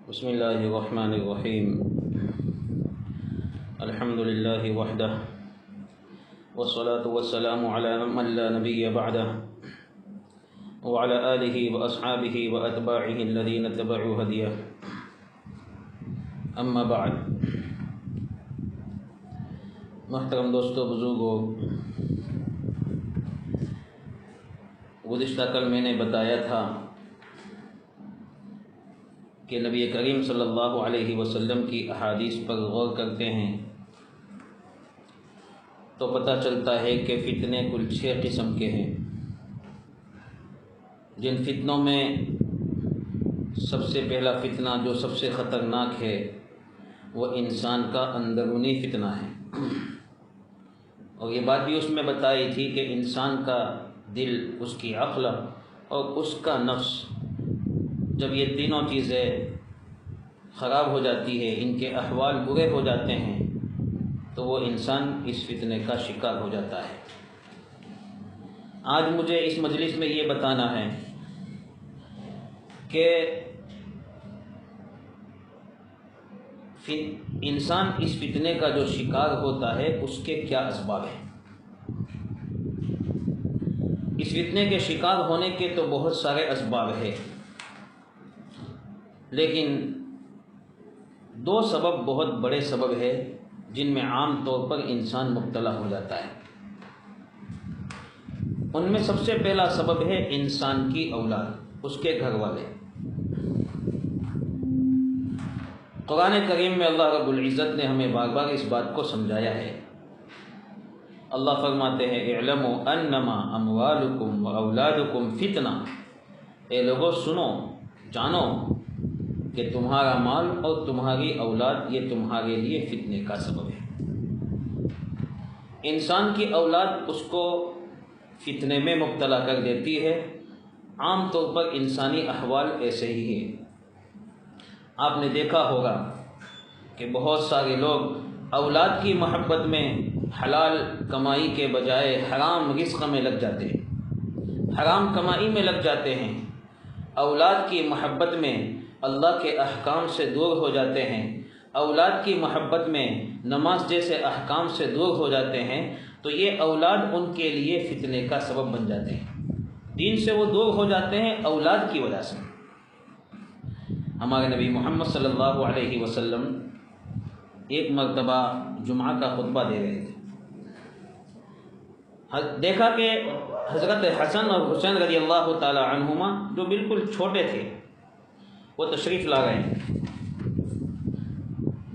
بسم اللہ الرحمن الرحیم الحمد للہ وحدہ والصلاة والسلام علی من لا نبی بعدہ وعلى آلہ واصحابہ واتباعہ الذین اتبعوا ہدیہ اما بعد۔ محترم دوستو، بزرگوں، گزشتہ کل میں نے بتایا تھا کہ نبی کریم صلی اللہ علیہ وسلم کی احادیث پر غور کرتے ہیں تو پتہ چلتا ہے کہ فتنے کل 6 قسم کے ہیں، جن فتنوں میں سب سے پہلا فتنہ جو سب سے خطرناک ہے وہ انسان کا اندرونی فتنہ ہے، اور یہ بات بھی اس میں بتائی تھی کہ انسان کا دل، اس کی عقل اور اس کا نفس، جب یہ تینوں چیزیں خراب ہو جاتی ہے، ان کے احوال برے ہو جاتے ہیں، تو وہ انسان اس فتنے کا شکار ہو جاتا ہے۔ آج مجھے اس مجلس میں یہ بتانا ہے کہ انسان اس فتنے کا جو شکار ہوتا ہے اس کے کیا اسباب ہیں۔ اس فتنے کے شکار ہونے کے تو بہت سارے اسباب ہیں، لیکن 2 سبب بہت بڑے سبب ہے جن میں عام طور پر انسان مبتلا ہو جاتا ہے۔ ان میں سب سے پہلا سبب ہے انسان کی اولاد، اس کے گھر والے۔ قرآن کریم میں اللہ رب العزت نے ہمیں بار بار اس بات کو سمجھایا ہے۔ اللہ فرماتے ہیں اعلموا انما اموالکم واولادکم فتنہ، اے لوگو سنو، جانو کہ تمہارا مال اور تمہاری اولاد یہ تمہارے لیے فتنے کا سبب ہے۔ انسان کی اولاد اس کو فتنے میں مبتلا کر دیتی ہے۔ عام طور پر انسانی احوال ایسے ہی ہیں۔ آپ نے دیکھا ہوگا کہ بہت سارے لوگ اولاد کی محبت میں حلال کمائی کے بجائے حرام رزق میں لگ جاتے ہیں، حرام کمائی میں لگ جاتے ہیں، اولاد کی محبت میں اللہ کے احکام سے دور ہو جاتے ہیں، اولاد کی محبت میں نماز جیسے احکام سے دور ہو جاتے ہیں، تو یہ اولاد ان کے لیے فتنے کا سبب بن جاتے ہیں۔ دین سے وہ دور ہو جاتے ہیں اولاد کی وجہ سے۔ ہمارے نبی محمد صلی اللہ علیہ وسلم ایک مرتبہ جمعہ کا خطبہ دے رہے تھے۔ دیکھا کہ حضرت حسن اور حسین رضی اللہ تعالی عنہما جو بالکل چھوٹے تھے وہ تشریف لا رہے ہیں،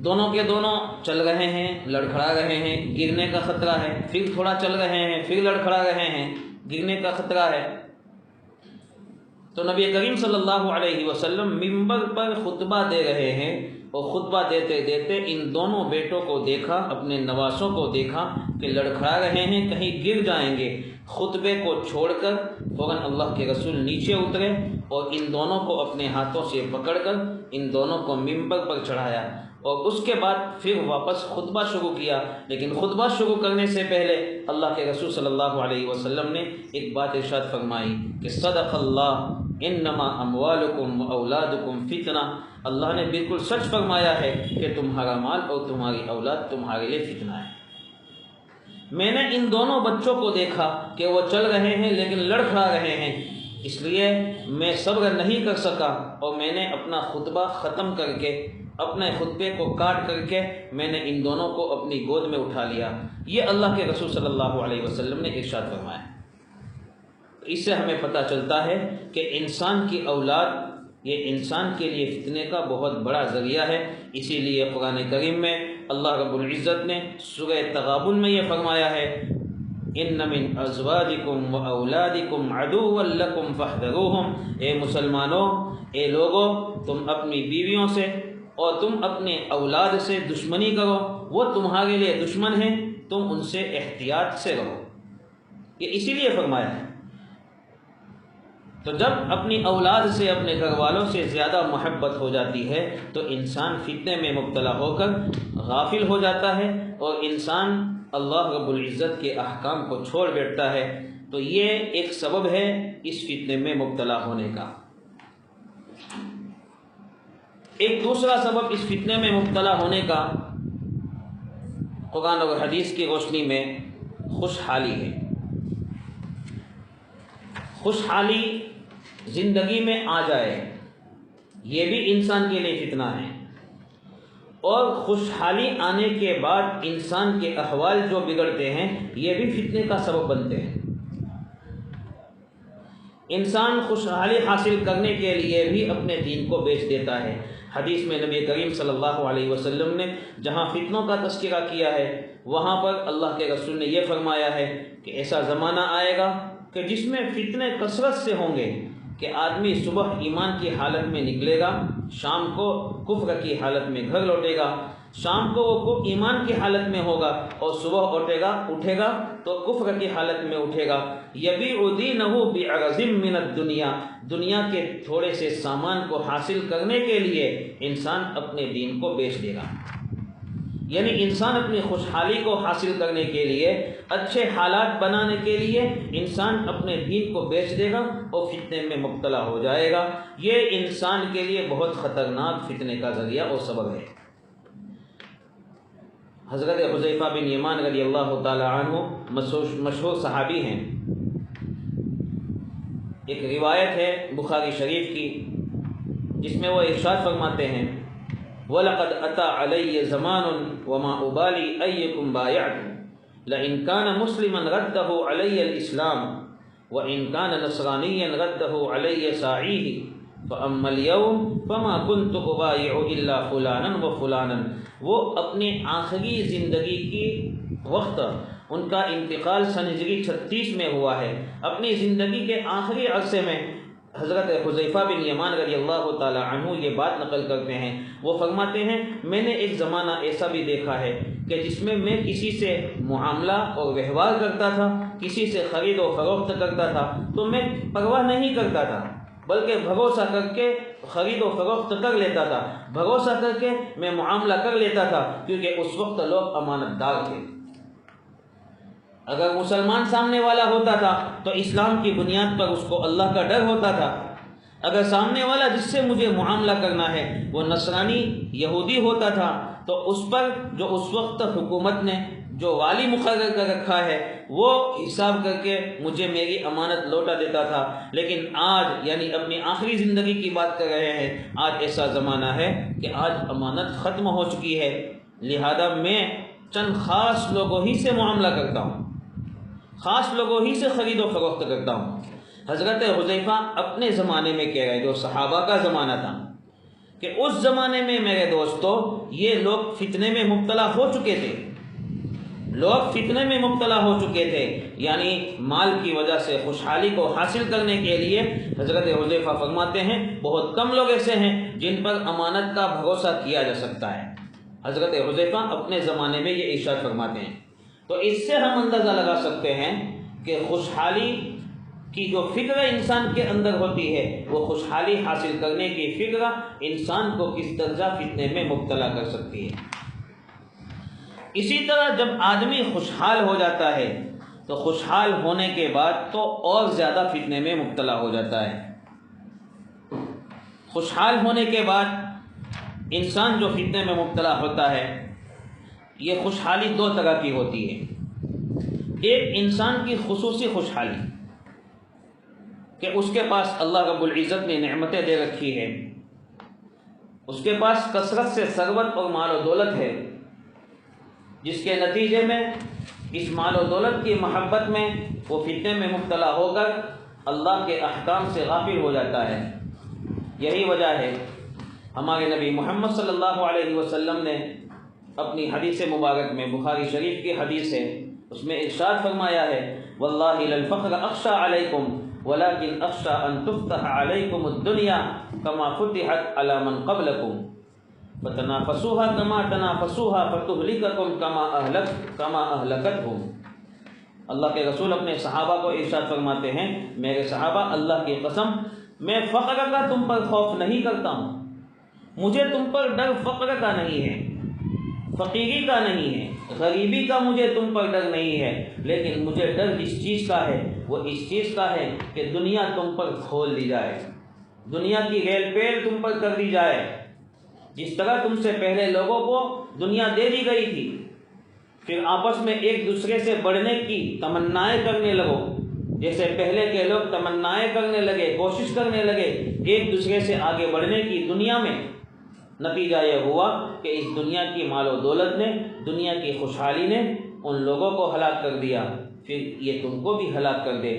دونوں کے دونوں چل رہے ہیں، لڑکھڑا رہے ہیں، گرنے کا خطرہ ہے، پھر تھوڑا چل رہے ہیں، پھر لڑکھڑا رہے ہیں، گرنے کا خطرہ ہے۔ تو نبی کریم صلی اللہ علیہ وسلم منبر پر خطبہ دے رہے ہیں، اور خطبہ دیتے دیتے ان دونوں بیٹوں کو دیکھا، اپنے نواسوں کو دیکھا کہ لڑکھڑا رہے ہیں، کہیں گر جائیں گے۔ خطبے کو چھوڑ کر فوراً اللہ کے رسول نیچے اترے اور ان دونوں کو اپنے ہاتھوں سے پکڑ کر ان دونوں کو منبر پر چڑھایا، اور اس کے بعد پھر واپس خطبہ شروع کیا۔ لیکن خطبہ شروع کرنے سے پہلے اللہ کے رسول صلی اللہ علیہ وسلم نے ایک بات ارشاد فرمائی کہ صدق اللہ انما اموالکم واولادکم فتنہ، اللہ نے بالکل سچ فرمایا ہے کہ تمہارا مال اور تمہاری اولاد تمہارے لیے فتنہ ہے۔ میں نے ان دونوں بچوں کو دیکھا کہ وہ چل رہے ہیں لیکن لڑکھڑا رہے ہیں، اس لیے میں صبر نہیں کر سکا اور میں نے اپنا خطبہ ختم کر کے، اپنے خطبے کو کاٹ کر کے میں نے ان دونوں کو اپنی گود میں اٹھا لیا۔ یہ اللہ کے رسول صلی اللہ علیہ وسلم نے ارشاد فرمایا۔ اس سے ہمیں پتہ چلتا ہے کہ انسان کی اولاد یہ انسان کے لیے فتنے کا بہت بڑا ذریعہ ہے۔ اسی لیے قرآن کریم میں اللہ رب العزت نے سورہ تغابن میں یہ فرمایا ہے ان من ازواجکم واولادکم عدوا لکم فاحذروہم، اے مسلمانوں، اے لوگوں، تم اپنی بیویوں سے اور تم اپنے اولاد سے دشمنی کرو، وہ تمہارے لیے دشمن ہیں، تم ان سے احتیاط سے رہو۔ یہ اسی لیے فرمایا ہے۔ تو جب اپنی اولاد سے، اپنے گھر والوں سے زیادہ محبت ہو جاتی ہے تو انسان فتنے میں مبتلا ہو کر غافل ہو جاتا ہے، اور انسان اللہ رب العزت کے احکام کو چھوڑ بیٹھتا ہے۔ تو یہ ایک سبب ہے اس فتنے میں مبتلا ہونے کا۔ ایک دوسرا سبب اس فتنے میں مبتلا ہونے کا قرآن اور حدیث کی روشنی میں خوشحالی ہے۔ خوشحالی زندگی میں آ جائے، یہ بھی انسان کے لیے فتنہ ہے، اور خوشحالی آنے کے بعد انسان کے احوال جو بگڑتے ہیں یہ بھی فتنے کا سبب بنتے ہیں۔ انسان خوشحالی حاصل کرنے کے لیے بھی اپنے دین کو بیچ دیتا ہے۔ حدیث میں نبی کریم صلی اللہ علیہ وسلم نے جہاں فتنوں کا تذکرہ کیا ہے وہاں پر اللہ کے رسول نے یہ فرمایا ہے کہ ایسا زمانہ آئے گا کہ جس میں فتنے کثرت سے ہوں گے کہ آدمی صبح ایمان کی حالت میں نکلے گا، شام کو کفر کی حالت میں گھر لوٹے گا، شام کو وہ ایمان کی حالت میں ہوگا اور صبح اٹھے گا تو کفر کی حالت میں اٹھے گا۔ یبیع دینہ بعرض من الدنیا، دنیا کے تھوڑے سے سامان کو حاصل کرنے کے لیے انسان اپنے دین کو بیچ دے گا۔ یعنی انسان اپنی خوشحالی کو حاصل کرنے کے لیے، اچھے حالات بنانے کے لیے انسان اپنے دین کو بیچ دے گا اور فتنے میں مبتلا ہو جائے گا۔ یہ انسان کے لیے بہت خطرناک فتنے کا ذریعہ اور سبب ہے۔ حضرت حذیفہ بن یمان رضی اللہ تعالی عنہ مشہور صحابی ہیں۔ ایک روایت ہے بخاری شریف کی جس میں وہ ارشاد فرماتے ہیں وَلَقَدْ أَتَى عَلَيَّ زَمَانٌ وَمَا أُبَالِي أَيَّكُمْ بَايَعْتُ لَإِنْ كَانَ مُسْلِمًا رَدَّهُ عَلَيَّ الْإِسْلَامُ وَإِنْ كَانَ نَصْرَانِيًّا رَدَّهُ عَلَيَّ سَاعِيهِ فَأَمَّا الْيَوْمُ فَمَا كُنْتُ أُبَايِعُ إِلَّا فُلَانًا وَفُلَانًا۔ وہ اپنی آخری زندگی کی وقت، ان کا انتقال سن ہجری 36 میں ہوا ہے، اپنی زندگی کے آخری عرصے میں حضرت حذیفہ بن یمان رضی اللہ تعالی عنہ یہ بات نقل کرتے ہیں۔ وہ فرماتے ہیں میں نے ایک زمانہ ایسا بھی دیکھا ہے کہ جس میں میں کسی سے معاملہ اور ویوہار کرتا تھا، کسی سے خرید و فروخت کرتا تھا تو میں پرواہ نہیں کرتا تھا، بلکہ بھروسہ کر کے خرید و فروخت کر لیتا تھا، بھروسہ کر کے میں معاملہ کر لیتا تھا، کیونکہ اس وقت لوگ امانت دار تھے۔ اگر مسلمان سامنے والا ہوتا تھا تو اسلام کی بنیاد پر اس کو اللہ کا ڈر ہوتا تھا، اگر سامنے والا جس سے مجھے معاملہ کرنا ہے وہ نصرانی یہودی ہوتا تھا تو اس پر جو اس وقت حکومت نے جو والی مقرر کر رکھا ہے وہ حساب کر کے مجھے میری امانت لوٹا دیتا تھا۔ لیکن آج یعنی اپنی آخری زندگی کی بات کر رہے ہیں، آج ایسا زمانہ ہے کہ آج امانت ختم ہو چکی ہے، لہذا میں چند خاص لوگوں ہی سے معاملہ کرتا ہوں، خاص لوگوں ہی سے خرید و فروخت کرتا ہوں۔ حضرت حذیفہ اپنے زمانے میں کہہ رہے جو صحابہ کا زمانہ تھا کہ اس زمانے میں میرے دوستو یہ لوگ فتنے میں مبتلا ہو چکے تھے، لوگ فتنے میں مبتلا ہو چکے تھے، یعنی مال کی وجہ سے خوشحالی کو حاصل کرنے کے لیے حضرت حذیفہ فرماتے ہیں بہت کم لوگ ایسے ہیں جن پر امانت کا بھروسہ کیا جا سکتا ہے۔ حضرت حذیفہ اپنے زمانے میں یہ ارشاد فرماتے ہیں۔ تو اس سے ہم اندازہ لگا سکتے ہیں کہ خوشحالی کی جو فکر انسان کے اندر ہوتی ہے وہ خوشحالی حاصل کرنے کی فکر انسان کو کس درجہ فتنے میں مبتلا کر سکتی ہے۔ اسی طرح جب آدمی خوشحال ہو جاتا ہے تو خوشحال ہونے کے بعد تو اور زیادہ فتنے میں مبتلا ہو جاتا ہے۔ خوشحال ہونے کے بعد انسان جو فتنے میں مبتلا ہوتا ہے یہ خوشحالی دو طرح کی ہوتی ہے۔ ایک انسان کی خصوصی خوشحالی کہ اس کے پاس اللہ رب العزت نے نعمتیں دے رکھی ہے، اس کے پاس کثرت سے ثروت اور مال و دولت ہے، جس کے نتیجے میں اس مال و دولت کی محبت میں وہ فتنے میں مبتلا ہو کر اللہ کے احکام سے غافل ہو جاتا ہے۔ یہی وجہ ہے ہمارے نبی محمد صلی اللہ علیہ وسلم نے اپنی حدیث مبارک میں، بخاری شریف کی حدیث ہے، اس میں ارشاد فرمایا ہے واللہ للفقر اخشى علیکم ولكن اخشى ان تفتح علیکم الدنیا کما فتحت علی من قبلکم فتنافسوها کما تنافسوها فتهلککم کما اہلکتہم۔ اللہ کے رسول اپنے صحابہ کو ارشاد فرماتے ہیں میرے صحابہ اللہ کی قسم میں فقر کا تم پر خوف نہیں کرتا ہوں، مجھے تم پر ڈر فقر کا نہیں ہے، فقیری کا نہیں ہے، غریبی کا مجھے تم پر ڈر نہیں ہے، لیکن مجھے ڈر اس چیز کا ہے، وہ اس چیز کا ہے کہ دنیا تم پر کھول دی جائے، دنیا کی ریل پیل تم پر کر دی جائے، جس طرح تم سے پہلے لوگوں کو دنیا دے دی گئی تھی، پھر آپس میں ایک دوسرے سے بڑھنے کی تمنائیں کرنے لگو، جیسے پہلے کے لوگ تمنائیں کرنے لگے، کوشش کرنے لگے ایک دوسرے سے آگے بڑھنے کی دنیا میں۔ نتیجہ یہ ہوا کہ اس دنیا کی مال و دولت نے، دنیا کی خوشحالی نے ان لوگوں کو ہلاک کر دیا، پھر یہ تم کو بھی ہلاک کر دے۔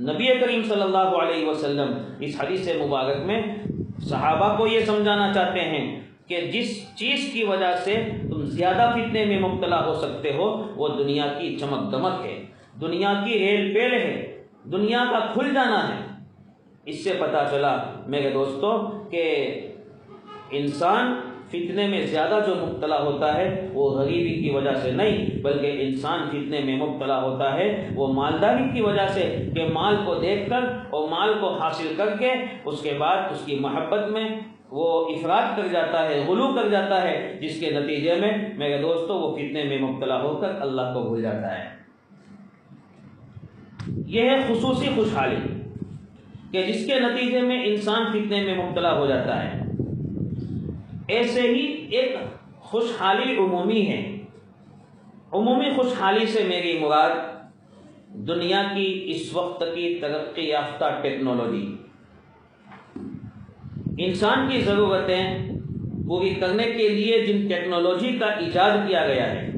نبی کریم صلی اللہ علیہ وسلم اس حدیث مبارک میں صحابہ کو یہ سمجھانا چاہتے ہیں کہ جس چیز کی وجہ سے تم زیادہ فتنے میں مبتلا ہو سکتے ہو وہ دنیا کی چمک دمک ہے، دنیا کی ریل پیل ہے، دنیا کا کھل جانا ہے۔ اس سے پتہ چلا میرے دوستو کہ انسان فتنے میں زیادہ جو مبتلا ہوتا ہے وہ غریبی کی وجہ سے نہیں، بلکہ انسان فتنے میں مبتلا ہوتا ہے وہ مالداری کی وجہ سے، کہ مال کو دیکھ کر اور مال کو حاصل کر کے اس کے بعد اس کی محبت میں وہ افراط کر جاتا ہے، غلو کر جاتا ہے، جس کے نتیجے میں میرے دوستو وہ فتنے میں مبتلا ہو کر اللہ کو بھول جاتا ہے۔ یہ ہے خصوصی خوشحالی کہ جس کے نتیجے میں انسان فتنے میں مبتلا ہو جاتا ہے۔ ایسے ہی ایک خوشحالی عمومی ہے۔ عمومی خوشحالی سے میری مراد دنیا کی اس وقت کی ترقی یافتہ ٹیکنالوجی، انسان کی ضرورتیں پوری کرنے کے لیے جن ٹیکنالوجی کا ایجاد کیا گیا ہے،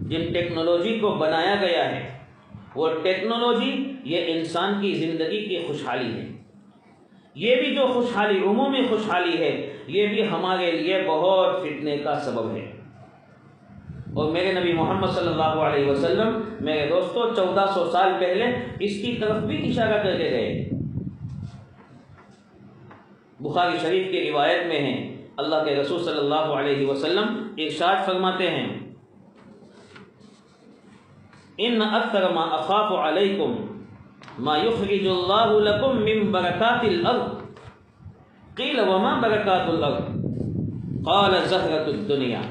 جن ٹیکنالوجی کو بنایا گیا ہے، وہ ٹیکنالوجی یہ انسان کی زندگی کی خوشحالی ہے۔ یہ بھی جو خوشحالی عمومی خوشحالی ہے یہ بھی ہمارے لیے بہت فتنے کا سبب ہے۔ اور میرے نبی محمد صلی اللہ علیہ وسلم میرے دوستو 1400 سال پہلے اس کی طرف بھی اشارہ کر کے گئے۔ بخاری شریف کی روایت میں ہے، اللہ کے رسول صلی اللہ علیہ وسلم ارشاد فرماتے ہیں، ان اکثر ما اخاف علیکم ما یخرج اللہ لکم من برکات الارض قیل وما برکات الارض قال زہرۃ الدنیا۔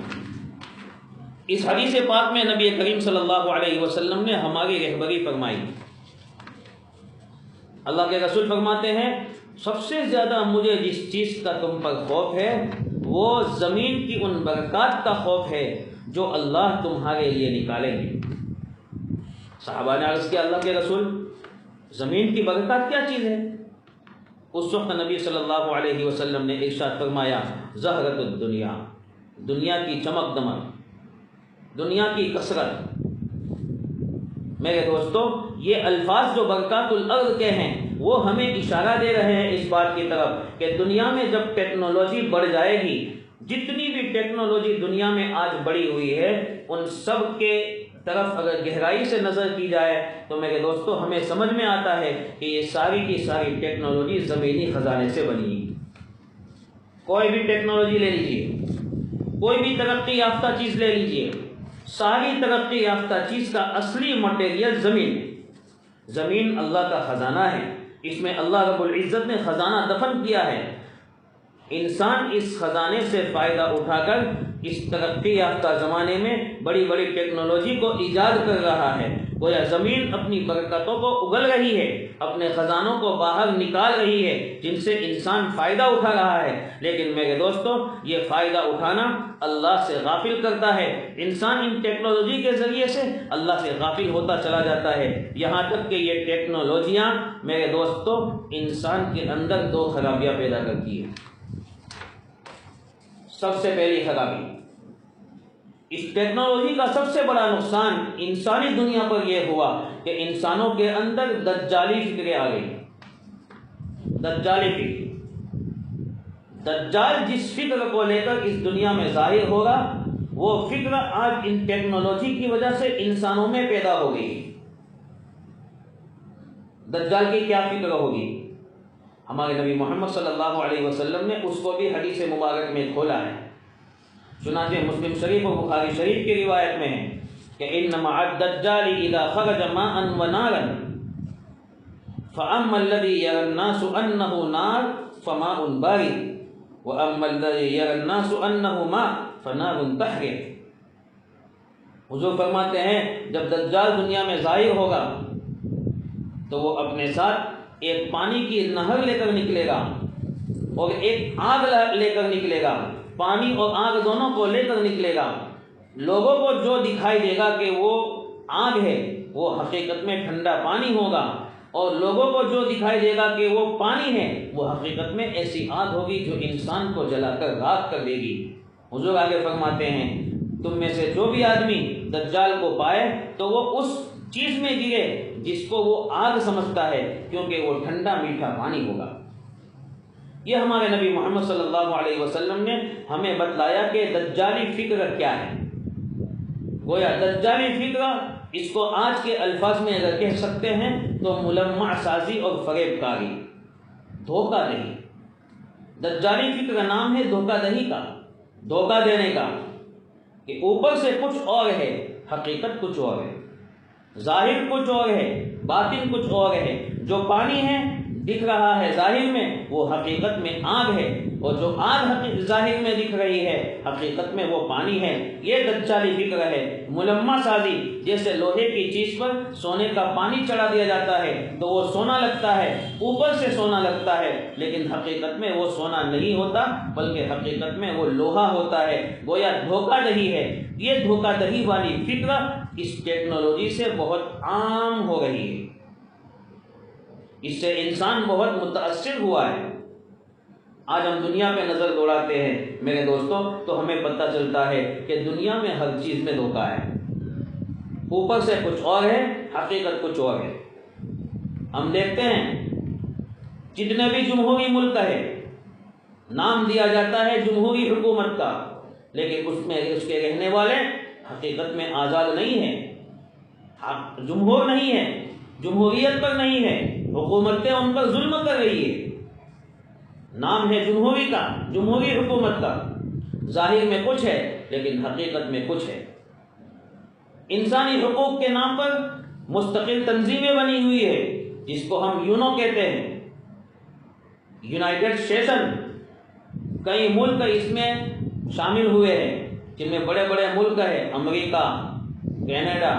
اس حدیث پاک میں نبی کریم صلی اللہ علیہ وسلم نے ہماری رہبری فرمائی۔ اللہ کے رسول فرماتے ہیں سب سے زیادہ مجھے جس چیز کا تم پر خوف ہے وہ زمین کی ان برکات کا خوف ہے جو اللہ تمہارے لیے نکالیں گے۔ صحابہ نے عرض کیا اللہ کے رسول زمین کی برکات کیا چیز ہے؟ اس وقت نبی صلی اللہ علیہ وسلم نے ارشاد فرمایا زہرۃ الدنیا، دنیا کی چمک دمک، دنیا کی کثرت۔ میرے دوستو یہ الفاظ جو برکات الارض کے ہیں وہ ہمیں اشارہ دے رہے ہیں اس بات کی طرف کہ دنیا میں جب ٹیکنالوجی بڑھ جائے گی، جتنی بھی ٹیکنالوجی دنیا میں آج بڑھی ہوئی ہے ان سب کے طرف اگر گہرائی سے نظر کی جائے تو میرے دوستو ہمیں سمجھ میں آتا ہے کہ یہ ساری کی ساری ٹیکنالوجی زمینی خزانے سے بنی ہے۔ کوئی بھی ٹیکنالوجی لے لیجئے، کوئی بھی ترقی یافتہ چیز لے لیجئے، ساری ترقی یافتہ چیز کا اصلی مٹیریل زمین اللہ کا خزانہ ہے، اس میں اللہ رب العزت نے خزانہ دفن کیا ہے۔ انسان اس خزانے سے فائدہ اٹھا کر اس ترقی یافتہ زمانے میں بڑی بڑی ٹیکنالوجی کو ایجاد کر رہا ہے۔ گویا زمین اپنی برکتوں کو اگل رہی ہے، اپنے خزانوں کو باہر نکال رہی ہے جن سے انسان فائدہ اٹھا رہا ہے، لیکن میرے دوستو یہ فائدہ اٹھانا اللہ سے غافل کرتا ہے۔ انسان ان ٹیکنالوجی کے ذریعے سے اللہ سے غافل ہوتا چلا جاتا ہے، یہاں تک کہ یہ ٹیکنالوجیاں میرے دوستو انسان کے اندر دو خرابیاں پیدا کرتی ہیں۔ سب سے پہلی خرابی، اس ٹیکنالوجی کا سب سے بڑا نقصان انسانی دنیا پر یہ ہوا کہ انسانوں کے اندر دجالی فکریں آ گئی۔ دجالی فکر، دجال جس فکر کو لے کر اس دنیا میں ظاہر ہوگا وہ فکر آج ان ٹیکنالوجی کی وجہ سے انسانوں میں پیدا ہو گئی۔ دجال کی کیا فکر ہوگی؟ ہمارے نبی محمد صلی اللہ علیہ وسلم نے اس کو بھی حدیث مبارک میں کھولا ہے۔ چنانچہ مسلم شریف و بخاری شریف کی روایت میں ہے کہ ان مع الدجال اذا خرج ماء ونارا فاما الذي يرى الناس انه نار فماء بارد واما الذي يرى الناس انه ماء فنار تحرق۔ حضور فرماتے ہیں جب دجال دنیا میں ظاہر ہوگا تو وہ اپنے ساتھ ایک پانی کی نہر لے کر نکلے گا، اور ایک آگ لے کر نکلے گا، پانی اور آگ دونوں کو لے کر نکلے گا۔ لوگوں کو جو دکھائی دے گا کہ وہ آگ ہے، وہ حقیقت میں ٹھنڈا پانی ہوگا، اور لوگوں کو جو دکھائی دے گا کہ وہ پانی ہے، وہ حقیقت میں ایسی آگ ہوگی جو انسان کو جلا کر راکھ کر دے گی۔ حضور آگے فرماتے ہیں تم میں سے جو بھی آدمی دجال کو پائے تو وہ اس چیز میں گرے جس کو وہ آگ سمجھتا ہے، کیونکہ وہ ٹھنڈا میٹھا پانی ہوگا۔ یہ ہمارے نبی محمد صلی اللہ علیہ وسلم نے ہمیں بتلایا کہ دجالی فکر کیا ہے۔ گویا دجالی فکر، اس کو آج کے الفاظ میں اگر کہہ سکتے ہیں تو ملمع سازی اور فریب کاری، دھوکہ دہی۔ دجالی فکر کا نام ہے دھوکہ دہی کا، دھوکہ دینے کا، کہ اوپر سے کچھ اور ہے، حقیقت کچھ اور ہے، ظاہر کچھ اور ہے، باطن کچھ اور ہے۔ جو پانی ہے دکھ رہا ہے ظاہر میں، وہ حقیقت میں آگ ہے، اور جو آگ ظاہر میں دکھ رہی ہے حقیقت میں وہ پانی ہے۔ یہ دجالی فکر ہے، ملمع سازی۔ جیسے لوہے کی چیز پر سونے کا پانی چڑھا دیا جاتا ہے تو وہ سونا لگتا ہے، اوپر سے سونا لگتا ہے، لیکن حقیقت میں وہ سونا نہیں ہوتا، بلکہ حقیقت میں وہ لوہا ہوتا ہے۔ گویا دھوکہ دہی ہے۔ یہ دھوکہ دہی والی فکر اس ٹیکنالوجی سے بہت عام ہو رہی ہے، اس سے انسان بہت متاثر ہوا ہے۔ آج ہم دنیا پہ نظر دوڑاتے ہیں میرے دوستوں تو ہمیں پتہ چلتا ہے کہ دنیا میں ہر چیز میں دھوکہ ہے، اوپر سے کچھ اور ہے، حقیقت کچھ اور ہے۔ ہم دیکھتے ہیں جتنے بھی جمہوری ملک ہے، نام دیا جاتا ہے جمہوری حکومت کا، لیکن اس میں اس کے رہنے والے حقیقت میں آزاد نہیں ہیں، جمہور نہیں ہے، جمہوریت پر نہیں ہے، حکومتیں ان پر ظلم کر رہی ہے۔ نام ہے جمہوری کا، جمہوری حکومت کا، ظاہر میں کچھ ہے لیکن حقیقت میں کچھ ہے۔ انسانی حقوق کے نام پر مستقل تنظیمیں بنی ہوئی ہے، جس کو ہم یونو کہتے ہیں، یونائٹڈ نیشن۔ کئی ملک اس میں شامل ہوئے ہیں، جن میں بڑے بڑے ملک ہیں، امریکہ، کینیڈا،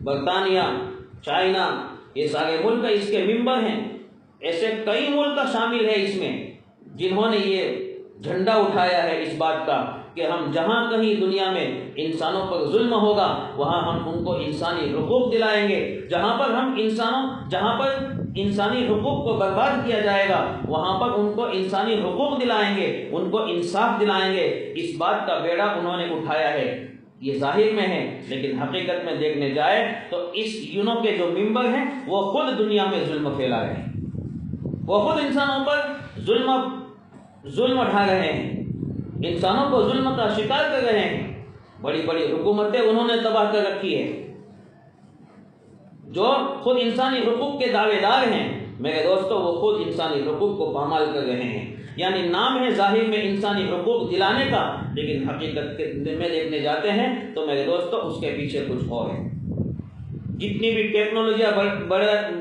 برطانیہ، چائنا، یہ سارے ملک اس کے ممبر ہیں۔ ایسے کئی ملک شامل ہیں اس میں، جنہوں نے یہ جھنڈا اٹھایا ہے اس بات کا کہ ہم جہاں کہیں دنیا میں انسانوں پر ظلم ہوگا وہاں ہم ان کو انسانی حقوق دلائیں گے، جہاں پر انسانی حقوق کو برباد کیا جائے گا وہاں پر ان کو انسانی حقوق دلائیں گے، ان کو انصاف دلائیں گے۔ اس بات کا بیڑا انہوں نے اٹھایا ہے۔ یہ ظاہر میں ہے، لیکن حقیقت میں دیکھنے جائے تو اس یونو کے جو ممبر ہیں وہ خود دنیا میں ظلم پھیلا رہے ہیں، وہ خود انسانوں پر ظلم اٹھا رہے ہیں، انسانوں کو ظلم کا شکار کر رہے ہیں۔ بڑی بڑی حکومتیں انہوں نے تباہ کر رکھی ہے، جو خود انسانی حقوق کے دعوے دار ہیں میرے دوستوں، وہ خود انسانی حقوق کو پامال کر رہے ہیں۔ یعنی نام ہے ظاہر میں انسانی حقوق دلانے کا، لیکن حقیقت میں دیکھنے جاتے ہیں تو میرے دوستوں اس کے پیچھے کچھ اور ہے۔ جتنی بھی ٹیکنالوجیاں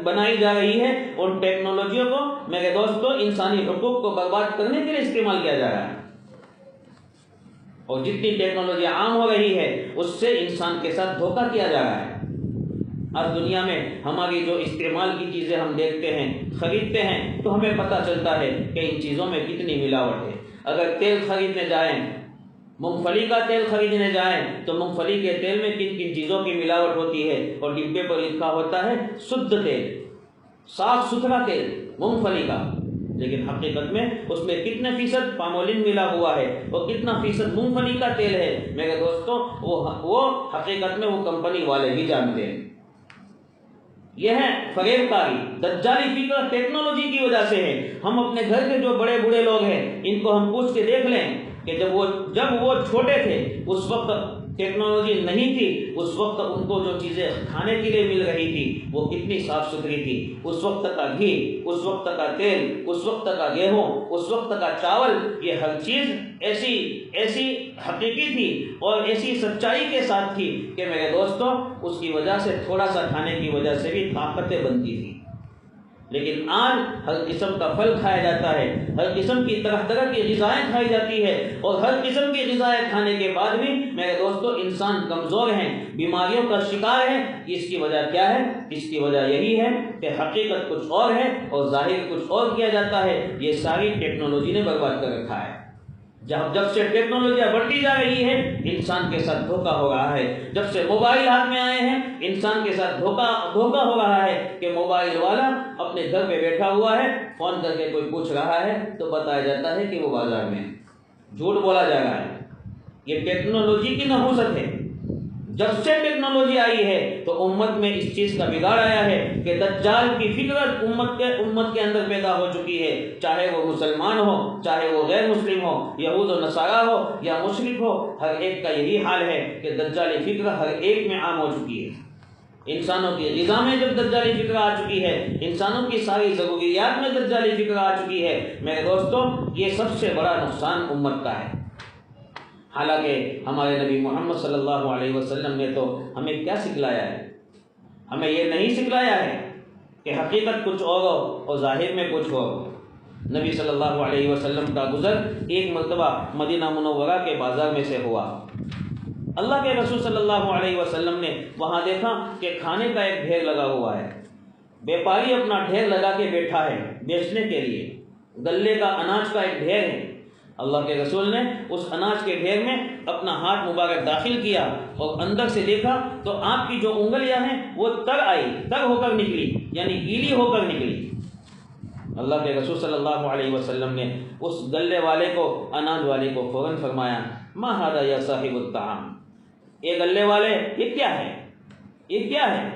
بنائی جا رہی ہے ان ٹیکنالوجیوں کو میرے دوستوں انسانی حقوق کو برباد کرنے کے لیے استعمال کیا جا رہا ہے، اور جتنی ٹیکنالوجی عام ہو رہی ہے اس سے انسان کے ساتھ دھوکہ کیا جا رہا ہے۔ آج دنیا میں ہماری جو استعمال کی چیزیں ہم دیکھتے ہیں، خریدتے ہیں تو ہمیں پتہ چلتا ہے کہ ان چیزوں میں کتنی ملاوٹ ہے۔ اگر تیل خریدنے جائیں، مونگ پھلی کا تیل خریدنے جائیں تو مونگ پھلی کے تیل میں کن کن چیزوں کی ملاوٹ ہوتی ہے، اور ڈبے پر لکھا ہوتا ہے شدھ تیل، صاف ستھرا تیل مونگ پھلی کا، لیکن حقیقت میں اس میں کتنے فیصد پامولین ملا ہوا ہے اور کتنا فیصد مونگ پھلی کا تیل ہے میرے دوستوں، وہ حقیقت میں وہ کمپنی والے بھی جانتے ہیں۔ یہ ہے فریب کاری، دجالی فکر ٹیکنالوجی کی وجہ سے ہے۔ ہم اپنے گھر کے جو بڑے بوڑھے لوگ ہیں ان کو ہم پوچھ کے دیکھ لیں کہ جب وہ چھوٹے تھے اس وقت ٹیکنالوجی نہیں تھی، اس وقت ان کو جو چیزیں کھانے کے لیے مل رہی تھی وہ کتنی صاف ستھری تھی۔ اس وقت کا گھی، اس وقت کا تیل، اس وقت کا گیہوں، اس وقت کا چاول، یہ ہر چیز ایسی حقیقی تھی اور ایسی سچائی کے ساتھ تھی کہ میرے دوستوں اس کی وجہ سے تھوڑا سا کھانے کی وجہ سے بھی طاقتیں بنتی تھی۔ لیکن آج ہر قسم کا پھل کھایا جاتا ہے، ہر قسم کی طرح طرح کی غذائیں کھائی جاتی ہے، اور ہر قسم کی غذائیں کھانے کے بعد بھی میرے دوستو انسان کمزور ہیں، بیماریوں کا شکار ہے۔ اس کی وجہ کیا ہے؟ اس کی وجہ یہی ہے کہ حقیقت کچھ اور ہے اور ظاہر کچھ اور کیا جاتا ہے۔ یہ ساری ٹیکنالوجی نے برباد کر رکھا ہے۔ جب سے ٹیکنالوجیاں بڑھتی جا رہی ہے انسان کے ساتھ دھوکہ ہو رہا ہے۔ جب سے موبائل ہاتھ میں آئے ہیں انسان کے ساتھ دھوکہ ہو رہا ہے کہ موبائل والا اپنے گھر پہ بیٹھا ہوا ہے، فون کر کے کوئی پوچھ رہا ہے تو بتایا جاتا ہے کہ وہ بازار میں ہے، جھوٹ بولا جا رہا ہے۔ یہ ٹیکنالوجی کی نحوست ہے۔ جب سے ٹیکنالوجی آئی ہے تو امت میں اس چیز کا بگاڑ آیا ہے کہ دجال کی فکرت امت کے اندر پیدا ہو چکی ہے، چاہے وہ مسلمان ہو، چاہے وہ غیر مسلم ہو، یہود و نصارہ ہو یا مشرک ہو، ہر ایک کا یہی حال ہے کہ دجالی فکر ہر ایک میں عام ہو چکی ہے۔ انسانوں کی غذا میں جب دجالی فکر آ چکی ہے، انسانوں کی ساری ضروریات میں دجالی فکر آ چکی ہے، میرے دوستو یہ سب سے بڑا نقصان امت کا ہے۔ حالانکہ ہمارے نبی محمد صلی اللہ علیہ وسلم نے تو ہمیں کیا سکھلایا ہے؟ ہمیں یہ نہیں سکھلایا ہے کہ حقیقت کچھ اور ہو اور ظاہر میں کچھ ہو۔ نبی صلی اللہ علیہ وسلم کا گزر ایک مرتبہ مدینہ منورہ کے بازار میں سے ہوا۔ اللہ کے رسول صلی اللہ علیہ وسلم نے وہاں دیکھا کہ کھانے کا ایک ڈھیر لگا ہوا ہے، بیپاری اپنا ڈھیر لگا کے بیٹھا ہے بیچنے کے لیے، گلے کا اناج کا ایک ڈھیر ہے۔ اللہ کے رسول نے اس اناج کے ڈھیر میں اپنا ہاتھ مبارک داخل کیا اور اندر سے دیکھا تو آپ کی جو انگلیاں ہیں وہ تر ہو کر نکلی، یعنی گیلی ہو کر نکلی۔ اللہ کے رسول صلی اللہ علیہ وسلم نے اس گلے والے کو، اناج والے کو فوراً فرمایا، ما ھذا یا صاحب الطعام، اے گلے والے یہ کیا ہے، یہ کیا ہے؟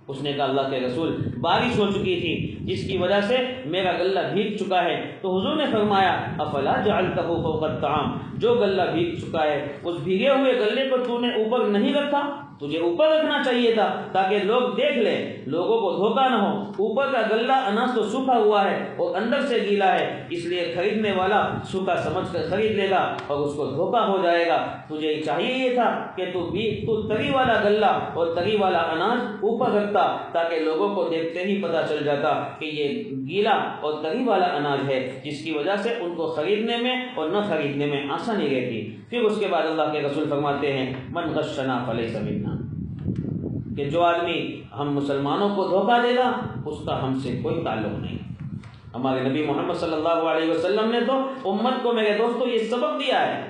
اس نے کہا اللہ کے رسول بارش ہو چکی تھی جس کی وجہ سے میرا غلہ بھیگ چکا ہے۔ تو حضور نے فرمایا افلا جعلتہ فوق الطعام، جو غلہ بھیگ چکا ہے اس بھیگے ہوئے غلے کو تو نے اوپر نہیں رکھا؟ تجھے اوپر رکھنا چاہیے تھا تاکہ لوگ دیکھ لیں، لوگوں کو دھوکہ نہ ہو۔ اوپر کا غلہ اناج تو سوکھا ہوا ہے اور اندر سے گیلا ہے، اس لیے خریدنے والا سوکھا سمجھ کر خرید لے گا اور اس کو دھوکہ ہو جائے گا۔ تجھے چاہیے یہ تھا کہ تو تری والا غلہ اور تری والا اناج اوپر رکھتا تاکہ لوگوں کو دیکھتے ہی پتہ چل جاتا کہ یہ گیلا اور تری والا اناج ہے، جس کی وجہ سے ان کو خریدنے میں اور نہ خریدنے میں آسانی رہتی۔ پھر اس کے بعد اللہ کے رسول فرماتے ہیں من غشنا فلیس منا، کہ جو آدمی ہم مسلمانوں کو دھوکہ دے گا اس کا ہم سے کوئی تعلق نہیں۔ ہمارے نبی محمد صلی اللہ علیہ وسلم نے تو امت کو میرے دوستو یہ سبق دیا ہے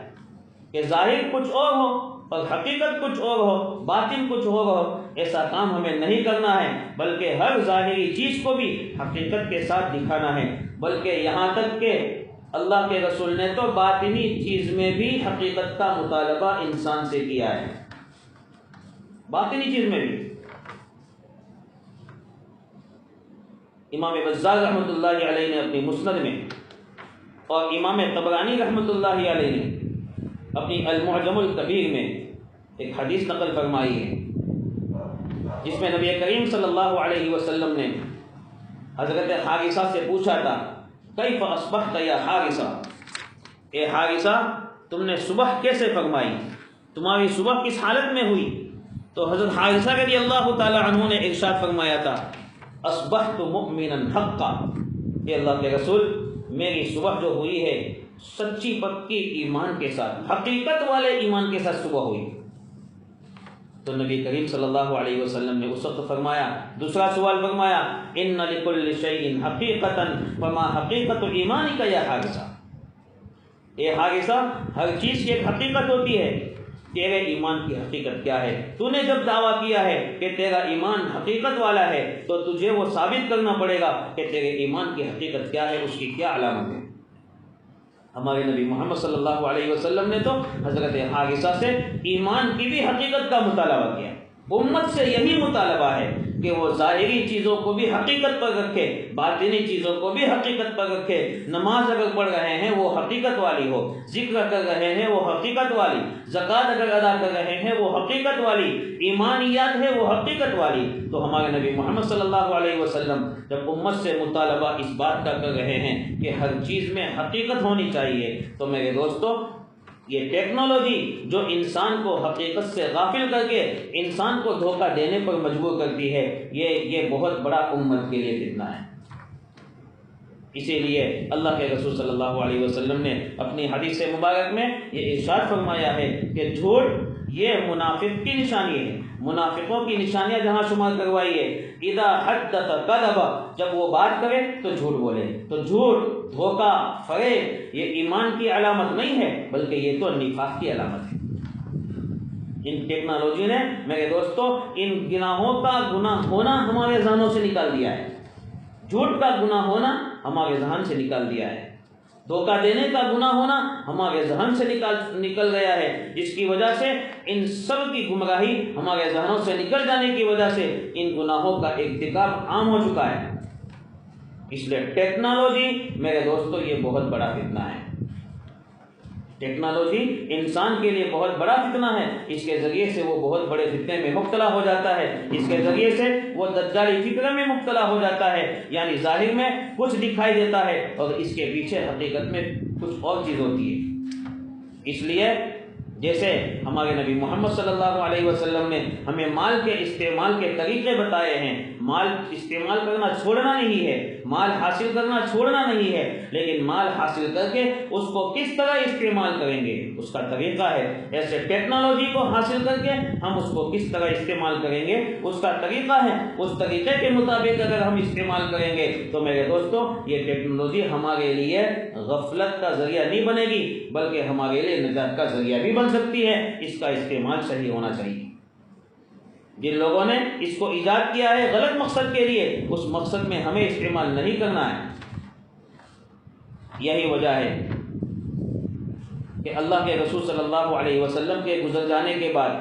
کہ ظاہر کچھ اور ہو اور حقیقت کچھ اور ہو، باطن کچھ اور ہو، ایسا کام ہمیں نہیں کرنا ہے، بلکہ ہر ظاہری چیز کو بھی حقیقت کے ساتھ دکھانا ہے۔ بلکہ یہاں تک کہ اللہ کے رسول نے تو باطنی چیز میں بھی حقیقت کا مطالبہ انسان سے کیا ہے، باطنی چیز میں بھی۔ امام بزار رحمۃ اللہ علیہ نے اپنی مسند میں اور امام طبرانی رحمۃ اللہ علیہ نے اپنی المعجم الکبیر میں ایک حدیث نقل فرمائی ہے جس میں نبی کریم صلی اللہ علیہ وسلم نے حضرت حارثہ سے پوچھا تھا کیف اصبحت یا حارثہ، اے حارثہ تم نے صبح کیسے فرمائی، تمہاری صبح کس حالت میں ہوئی؟ تو حضرت حارثہ رضی اللہ تعالی عنہ نے ارشاد فرمایا تھا اصبحت مؤمنا حقا، اے اللہ کے رسول میری صبح جو ہوئی ہے سچی پکی ایمان کے ساتھ، حقیقت والے ایمان کے ساتھ صبح ہوئی۔ تو نبی کریم صلی اللہ علیہ وسلم نے اس وقت فرمایا، دوسرا سوال فرمایا ان لکل شیء حقیقتا فما حقیقت ایمانک یا حارثہ، اے حارثہ ہر چیز کی ایک حقیقت ہوتی ہے، تیرے ایمان کی حقیقت کیا ہے؟ تو نے جب دعویٰ کیا ہے کہ تیرا ایمان حقیقت والا ہے تو تجھے وہ ثابت کرنا پڑے گا کہ تیرے ایمان کی حقیقت کیا ہے، اس کی کیا علامت ہے۔ ہمارے نبی محمد صلی اللہ علیہ وسلم نے تو حضرت حارثہ سے ایمان کی بھی حقیقت کا مطالبہ کیا۔ امت سے یہی مطالبہ ہے کہ وہ ظاہری چیزوں کو بھی حقیقت پر رکھے، باطنی چیزوں کو بھی حقیقت پر رکھے۔ نماز اگر پڑھ رہے ہیں وہ حقیقت والی ہو، ذکر کر رہے ہیں وہ حقیقت والی، زکوٰۃ اگر ادا کر رہے ہیں وہ حقیقت والی، ایمانیات ہے وہ حقیقت والی۔ تو ہمارے نبی محمد صلی اللہ علیہ وسلم جب امت سے مطالبہ اس بات کا کر رہے ہیں کہ ہر چیز میں حقیقت ہونی چاہیے، تو میرے دوستو یہ ٹیکنالوجی جو انسان کو حقیقت سے غافل کر کے انسان کو دھوکہ دینے پر مجبور کرتی ہے، یہ بہت بڑا امت کے لیے فتنہ ہے۔ اسی لیے اللہ کے رسول صلی اللہ علیہ وسلم نے اپنی حدیث مبارک میں یہ ارشاد فرمایا ہے کہ جھوٹ یہ منافق کی نشانی ہے، منافقوں کی نشانیاں جہاں شمار کروائی ہے، اذا حدث کذب، جب وہ بات کرے تو جھوٹ بولے۔ تو جھوٹ، دھوکہ، فریب یہ ایمان کی علامت نہیں ہے، بلکہ یہ تو نفاق کی علامت ہے۔ ان ٹیکنالوجی نے میرے دوستو ان گناہوں کا گناہ ہونا ہمارے ذہنوں سے نکال دیا ہے، جھوٹ کا گناہ ہونا ہمارے ذہن سے نکال دیا ہے، دھوکہ دینے کا گناہ ہونا ہمارے ذہن سے نکل گیا ہے، جس کی وجہ سے ان سب کی گمراہی ہمارے ذہنوں سے نکل جانے کی وجہ سے ان گناہوں کا ارتکاب عام ہو چکا ہے۔ اس لیے ٹیکنالوجی میرے دوستو یہ بہت بڑا فتنہ ہے، ٹیکنالوجی انسان کے لیے بہت بڑا فتنہ ہے۔ اس کے ذریعے سے وہ بہت بڑے فتنے میں مبتلا ہو جاتا ہے، اس کے ذریعے سے وہ دجالی فکر میں مبتلا ہو جاتا ہے، یعنی ظاہر میں کچھ دکھائی دیتا ہے اور اس کے پیچھے حقیقت میں کچھ اور چیز ہوتی ہے۔ اس لیے جیسے ہمارے نبی محمد صلی اللہ علیہ وسلم نے ہمیں مال کے استعمال کے طریقے بتائے ہیں، مال استعمال کرنا چھوڑنا نہیں ہے، مال حاصل کرنا چھوڑنا نہیں ہے، لیکن مال حاصل کر کے اس کو کس طرح استعمال کریں گے اس کا طریقہ ہے۔ ایسے ٹیکنالوجی کو حاصل کر کے ہم اس کو کس طرح استعمال کریں گے اس کا طریقہ ہے، اس طریقے کے مطابق اگر ہم استعمال کریں گے تو میرے دوستو یہ ٹیکنالوجی ہمارے لیے غفلت کا ذریعہ نہیں بنے گی، بلکہ ہمارے لیے نجات کا ذریعہ بھی بن سکتی ہے۔ اس کا استعمال صحیح ہونا چاہیے۔ جن لوگوں نے اس کو ایجاد کیا ہے غلط مقصد کے لیے، اس مقصد میں ہمیں استعمال نہیں کرنا ہے۔ یہی وجہ ہے کہ اللہ کے رسول صلی اللہ علیہ وسلم کے گزر جانے کے بعد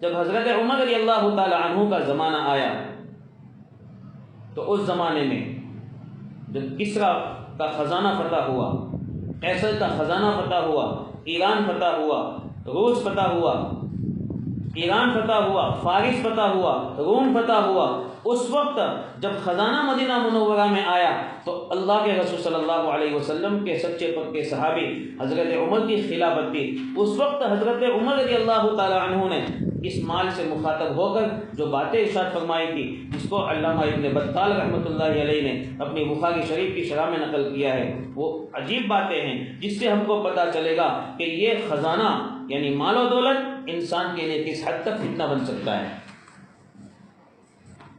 جب حضرت عمر رضی اللہ تعالی عنہ کا زمانہ آیا تو اس زمانے میں جب کسریٰ کا خزانہ فتح ہوا، قیصر کا خزانہ فتح ہوا، ایران فتح ہوا، روس فتح ہوا، ایران فتح ہوا، فارس فتح ہوا، روم فتح ہوا، اس وقت جب خزانہ مدینہ منورہ میں آیا تو اللہ کے رسول صلی اللہ علیہ وسلم کے سچے پکے صحابی حضرت عمر کی خلافت تھی۔ اس وقت حضرت عمر رضی اللہ تعالی عنہ نے اس مال سے مخاطب ہو کر جو باتیں ارشاد فرمائی تھی، جس کو علامہ ابن بطال رحمۃ اللہ علیہ نے اپنی بخاری شریف کی شرح میں نقل کیا ہے، وہ عجیب باتیں ہیں جس سے ہم کو پتہ چلے گا کہ یہ خزانہ یعنی مال و دولت انسان کے لیے کس حد تک فتنہ بن سکتا ہے۔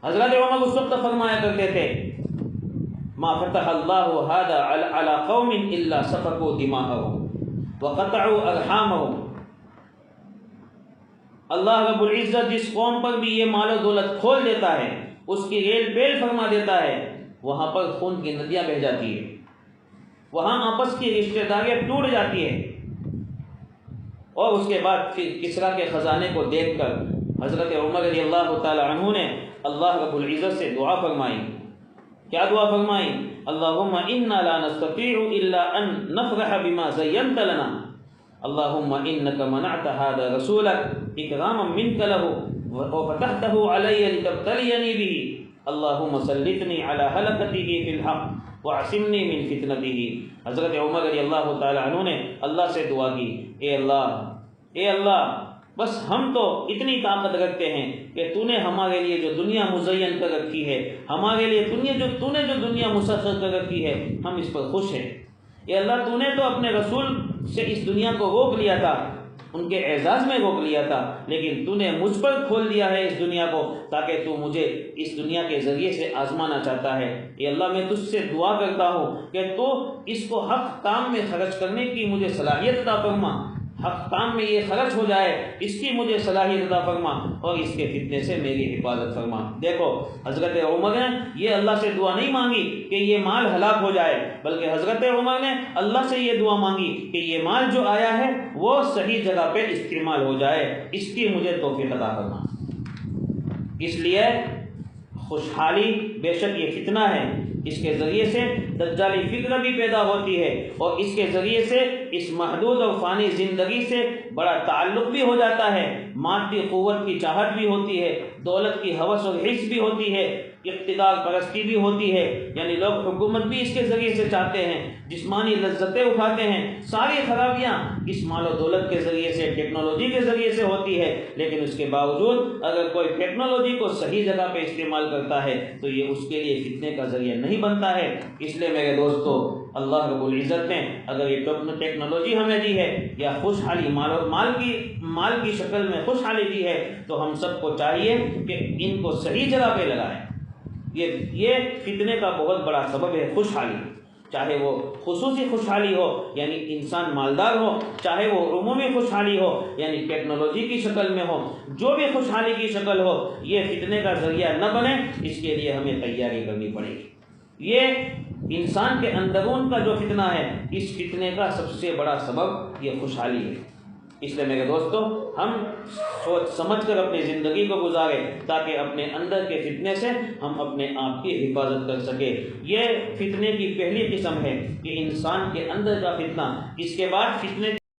حضرت عمر اس وقت فرمایا کرتے تھے ما فتح اللہ هذا على قوم الا سفكوا دماءهم وقطعوا ارحامهم، اللہ رب العزت جس قوم پر بھی یہ مال و دولت کھول دیتا ہے، اس کی ریل پیل فرما دیتا ہے، وہاں پر خون کی ندیاں بہہ جاتی ہے، وہاں آپس کی رشتہ داریاں ٹوٹ جاتی ہے۔ اور اس کے بعد پھر کسریٰ کے خزانے کو دیکھ کر حضرت عمر رضی اللہ تعالی عنہ نے اللہ رب العزت سے دعا فرمائی۔ کیا دعا فرمائی؟ اللہم انا لا نستطيع الا ان نفرح بما زینت لنا، اللہم انک منعت هذا رسولک اکراما منک له وفتحته علی لتبتلینی به، اللہم سلطنی علی حلقته فی الحق وعصمنی من فتنته۔ حضرت عمر رضی اللہ تعالی عنہ نے اللہ سے دعا کی، اے اللہ بس ہم تو اتنی طاقت رکھتے ہیں کہ تو نے ہمارے لیے جو دنیا مزین کر رکھی ہے، ہمارے لیے تو نے جو دنیا مسخر کر رکھی ہے، ہم اس پر خوش ہیں۔ اے اللہ تو نے تو اپنے رسول سے اس دنیا کو روک لیا تھا، ان کے اعزاز میں روک لیا تھا، لیکن تو نے مجھ پر کھول دیا ہے اس دنیا کو تاکہ تو مجھے اس دنیا کے ذریعے سے آزمانا چاہتا ہے۔ اے اللہ میں تجھ سے دعا کرتا ہوں کہ تو اس کو حق کام میں خرچ کرنے کی مجھے صلاحیت عطا فرما، حق کام میں یہ خرچ ہو جائے اس کی مجھے صلاحیت عطا فرما اور اس کے فتنے سے میری حفاظت فرما۔ دیکھو حضرت عمر نے یہ اللہ سے دعا نہیں مانگی کہ یہ مال ہلاک ہو جائے، بلکہ حضرت عمر نے اللہ سے یہ دعا مانگی کہ یہ مال جو آیا ہے وہ صحیح جگہ پہ استعمال ہو جائے، اس کی مجھے توفیق عطا فرما۔ اس لیے خوشحالی بے شک یہ فتنہ ہے، اس کے ذریعے سے دجالی فکر بھی پیدا ہوتی ہے اور اس کے ذریعے سے اس محدود اور فانی زندگی سے بڑا تعلق بھی ہو جاتا ہے، مادی قوت کی چاہت بھی ہوتی ہے، دولت کی ہوس اور حرص بھی ہوتی ہے، اقتدار پرستی بھی ہوتی ہے، یعنی لوگ حکومت بھی اس کے ذریعے سے چاہتے ہیں، جسمانی لذتیں اٹھاتے ہیں، ساری خرابیاں اس مال و دولت کے ذریعے سے، ٹیکنالوجی کے ذریعے سے ہوتی ہے۔ لیکن اس کے باوجود اگر کوئی ٹیکنالوجی کو صحیح جگہ پہ استعمال کرتا ہے تو یہ اس کے لیے فتنے کا ذریعہ نہیں بنتا ہے۔ اس لیے میرے دوستو، اللہ رب العزت نے اگر یہ ٹیکنالوجی ہمیں دی ہے یا خوشحالی مال کی شکل میں خوشحالی دی ہے، تو ہم سب کو چاہیے کہ ان کو صحیح جگہ پہ لگائیں۔ یہ فتنے کا بہت بڑا سبب ہے خوشحالی، چاہے وہ خصوصی خوشحالی ہو یعنی انسان مالدار ہو، چاہے وہ عمومی خوشحالی ہو یعنی ٹیکنالوجی کی شکل میں ہو، جو بھی خوشحالی کی شکل ہو، یہ فتنے کا ذریعہ نہ بنے، اس کے لیے ہمیں تیاری کرنی پڑے گی۔ یہ انسان کے اندرون کا جو فتنہ ہے، اس فتنے کا سب سے بڑا سبب یہ خوشحالی ہے۔ اس لیے میرے دوستو، ہم سوچ سمجھ کر اپنی زندگی کو گزاریں تاکہ اپنے اندر کے فتنے سے ہم اپنے آپ کی حفاظت کر سکیں۔ یہ فتنے کی پہلی قسم ہے کہ انسان کے اندر کا فتنہ۔ اس کے بعد فتنے